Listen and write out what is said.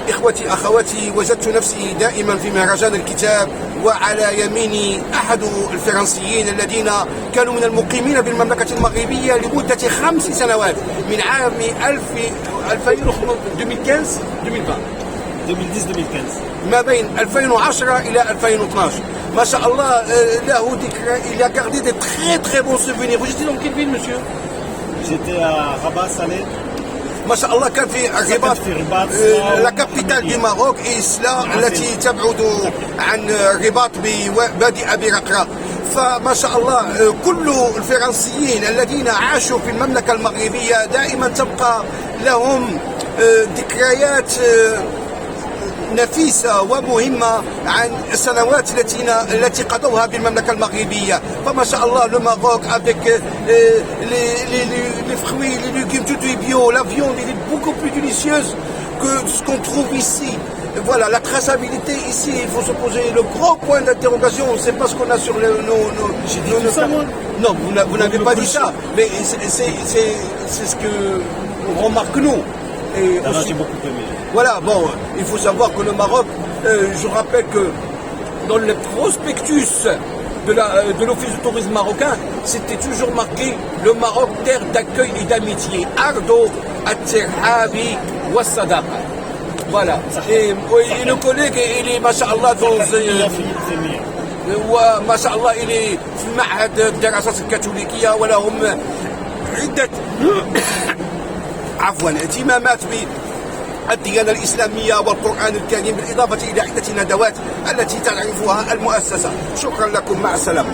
إخوتي أخواتي، وجدت نفسي دائما في مهرجان الكتاب، وعلى يميني أحد الفرنسيين الذين كانوا من المقيمين بالمملكة المغربية لمدة 5 سنوات، من عام 2015 ما بين 2010 إلى 2012. ما شاء الله له ذكرى. Il a gardé de très très bons souvenirs. Vous étiez dans quelle ville, monsieur? J'étais à Rabat Salé. ما شاء الله كان في الرباط، لا كابيتال دي ماروك، إسلا التي تبعد عن الرباط ببادئ برقراق. فما شاء الله كل الفرنسيين الذين عاشوا في المملكة المغربية دائما تبقى لهم ذكريات نفيسة ومهمة عن السنوات التي قضوها بالمملكة المغربية. فما شاء الله le Maroc avec les fruits, les légumes, tout est bio, la viande elle est beaucoup plus délicieuse que ce qu'on trouve ici. Voilà, la traçabilité ici, il faut se poser le gros point d'interrogation. On ne sait pas ce qu'on a sur nos ça, non, vous n'avez pas dit ça, mais c'est ce que on remarque nous. Et aussi, j'ai beaucoup aimé. Voilà, bon, il faut savoir que le Maroc, je rappelle que dans le prospectus de l'Office du tourisme marocain, c'était toujours marqué le Maroc, terre d'accueil et d'amitié. Ardo, at-Tirhabi, was-Sadaqa. Voilà. Et le collègue, il est, masha'Allah, dans وماشاء الله إلي في معهد الدراسات الكاثوليكية، ولهم عدة عفوا اهتمامات بالديانة الإسلامية والقرآن الكريم، بالإضافة إلى عدة ندوات التي تعرفها المؤسسة. شكرا لكم، مع السلامة.